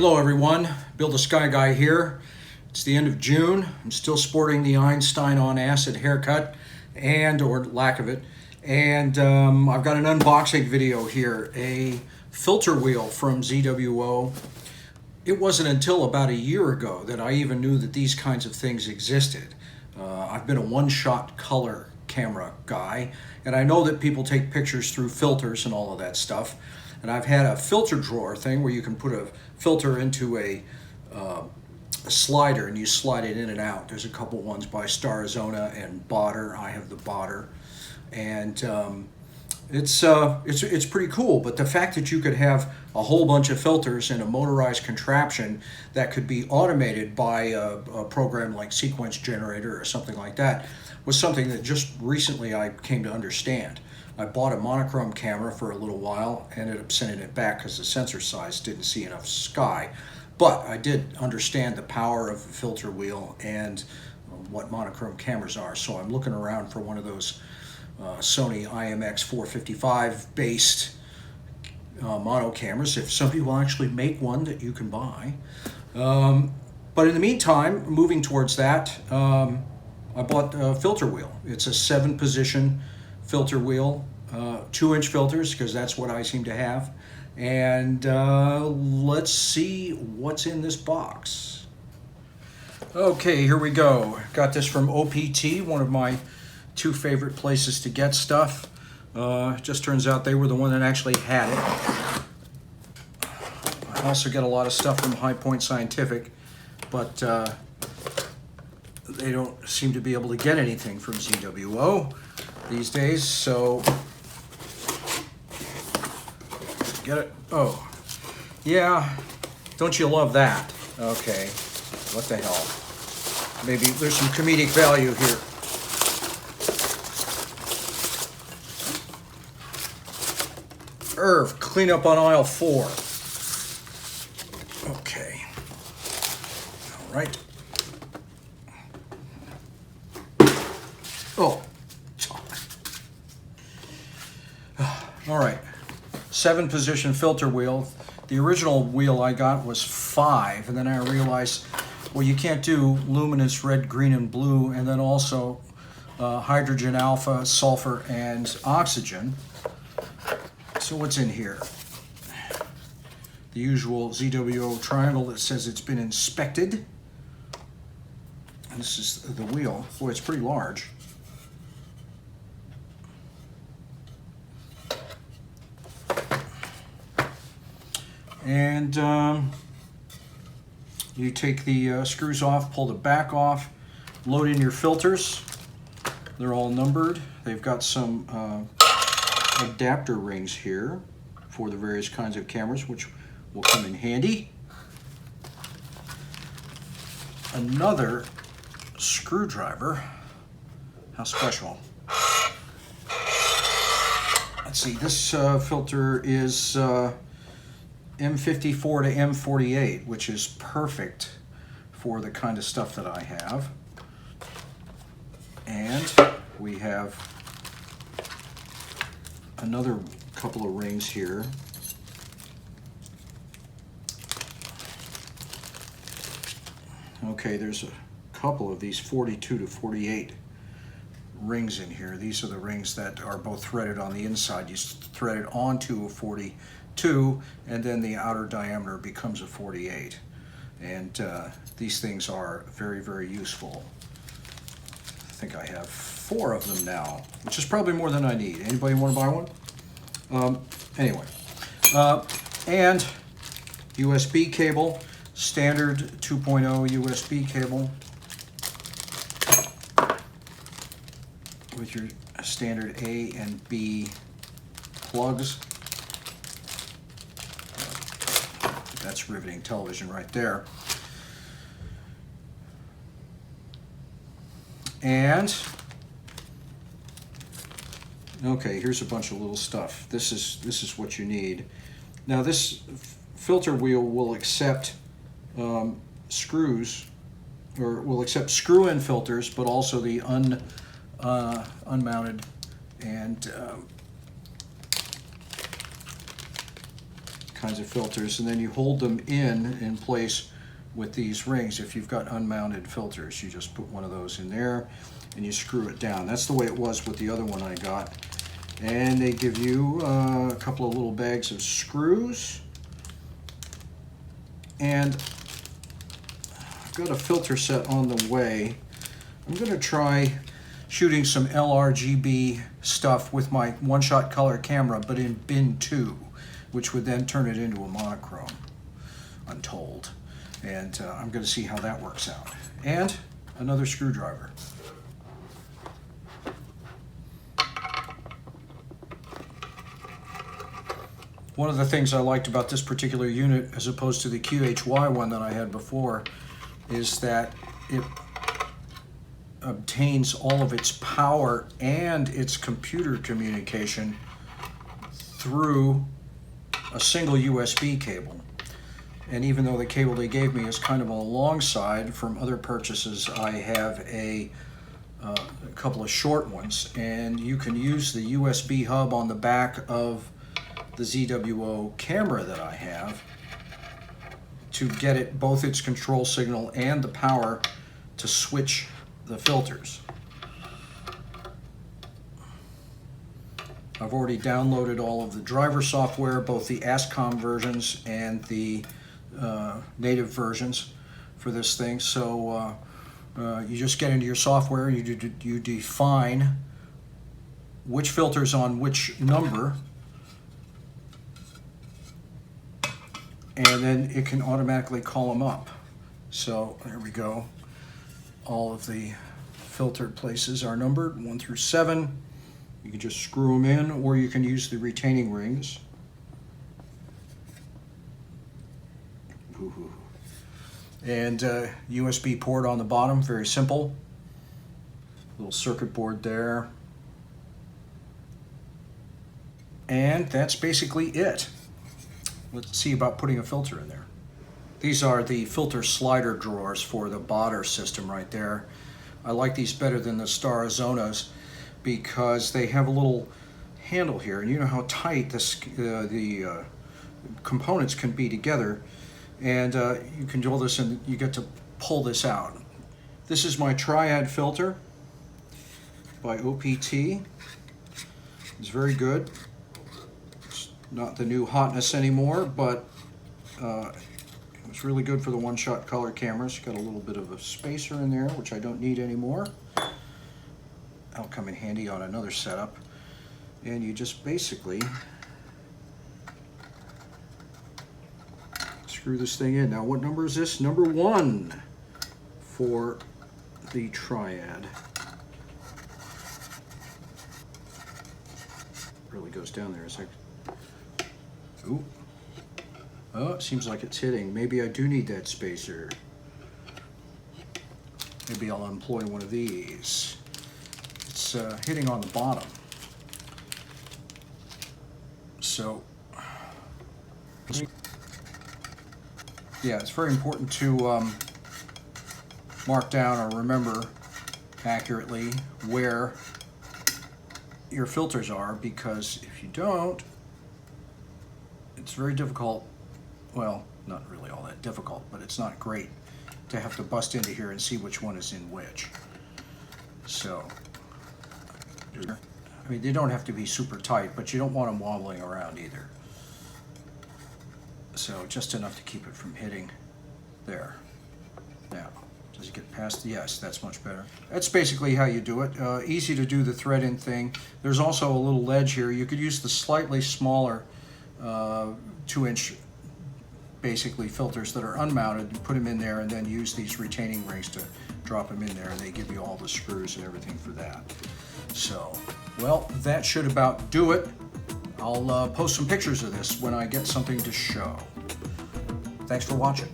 Hello everyone, Bill the Sky Guy here. It's the end of June. I'm still sporting the Einstein on acid haircut or lack of it. And I've got an unboxing video here, a filter wheel from ZWO. It wasn't until about a year ago that I even knew that these kinds of things existed. I've been a one-shot color camera guy, and I know that people take pictures through filters and all of that stuff. And I've had a filter drawer thing where you can put a filter into a slider and you slide it in and out. There's a couple ones by Starizona and Botter. I have the Botter, and it's pretty cool. But the fact that you could have a whole bunch of filters in a motorized contraption that could be automated by a program like Sequence Generator or something like that was something that just recently I came to understand. I bought a monochrome camera for a little while, ended up sending it back because the sensor size didn't see enough sky. But I did understand the power of a filter wheel and what monochrome cameras are. So I'm looking around for one of those Sony IMX 455 based mono cameras, if somebody will actually make one that you can buy. But in the meantime, moving towards that, I bought a filter wheel. It's a 7-position filter wheel, 2-inch filters, because that's what I seem to have. And let's see what's in this box. Okay, here we go. Got this from OPT, one of my 2 favorite places to get stuff. Just turns out they were the one that actually had it. I also get a lot of stuff from High Point Scientific, but they don't seem to be able to get anything from ZWO these days, so get it. Oh, yeah, don't you love that? Okay, what the hell? Maybe there's some comedic value here. Irv, clean up on aisle 4. Okay, all right. Oh, all right. 7-position filter wheel. The original wheel I got was 5, and then I realized, well, you can't do luminous red, green, and blue, and then also hydrogen, alpha, sulfur, and oxygen. So what's in here? The usual ZWO triangle that says it's been inspected. And this is the wheel. Boy, it's pretty large. And you take the screws off, pull the back off, load in your filters. They're all numbered. They've got some adapter rings here for the various kinds of cameras, which will come in handy. Another screwdriver. How special. Let's see, this filter is M54 to M48, which is perfect for the kind of stuff that I have. And we have another couple of rings here. Okay, there's a couple of these 42 to 48 rings in here. These are the rings that are both threaded on the inside. You thread it onto a 42, and then the outer diameter becomes a 48. And these things are very, very useful. I think I have 4 of them now, which is probably more than I need. Anybody want to buy one? Anyway, and USB cable, standard 2.0 USB cable with your standard A and B plugs. That's riveting television right there. And okay, here's a bunch of little stuff. This is what you need. Now this filter wheel will accept screws, or will accept screw-in filters, but also the unmounted and kinds of filters, and then you hold them in place with these rings. If you've got unmounted filters, you just put one of those in there and you screw it down. That's the way it was with the other one I got. And they give you a couple of little bags of screws, and I've got a filter set on the way. I'm going to try shooting some LRGB stuff with my one-shot color camera, but in bin 2, which would then turn it into a monochrome, Untold. And I'm going to see how that works out. And another screwdriver. One of the things I liked about this particular unit, as opposed to the QHY one that I had before, is that it obtains all of its power and its computer communication through a single USB cable. And even though the cable they gave me is kind of on the long side from other purchases, I have a couple of short ones, and you can use the USB hub on the back of the ZWO camera that I have to get it both its control signal and the power to switch the filters. I've already downloaded all of the driver software, both the ASCOM versions and the native versions for this thing. So you just get into your software, you define which filter's on which number, and then it can automatically call them up. So there we go. All of the filtered places are numbered 1 through 7. You can just screw them in, or you can use the retaining rings. And USB port on the bottom, very simple. Little circuit board there. And that's basically it. Let's see about putting a filter in there. These are the filter slider drawers for the Botter system right there. I like these better than the Star Azonas because they have a little handle here, and you know how tight the components can be together, and you can do all this and you get to pull this out. This is my Triad filter by OPT. It's very good. It's not the new hotness anymore, but it's really good for the one-shot color cameras. Got a little bit of a spacer in there, which I don't need anymore. That'll come in handy on another setup. And you just basically screw this thing in. Now, what number is this? Number 1 for the Triad. Really goes down there. It's like, ooh. Oh, it seems like it's hitting. Maybe I do need that spacer. Maybe I'll employ one of these. It's hitting on the bottom. So, yeah, it's very important to mark down or remember accurately where your filters are, because if you don't, it's very difficult. Well, not really all that difficult, but it's not great to have to bust into here and see which one is in which. So, I mean, they don't have to be super tight, but you don't want them wobbling around either. So, just enough to keep it from hitting there. Now, does it get past? Yes, that's much better. That's basically how you do it. Easy to do the thread-in thing. There's also a little ledge here. You could use the slightly smaller 2-inch basically filters that are unmounted and put them in there, and then use these retaining rings to drop them in there, and they give you all the screws and everything for that. So, well, that should about do it. I'll post some pictures of this when I get something to show. Thanks for watching.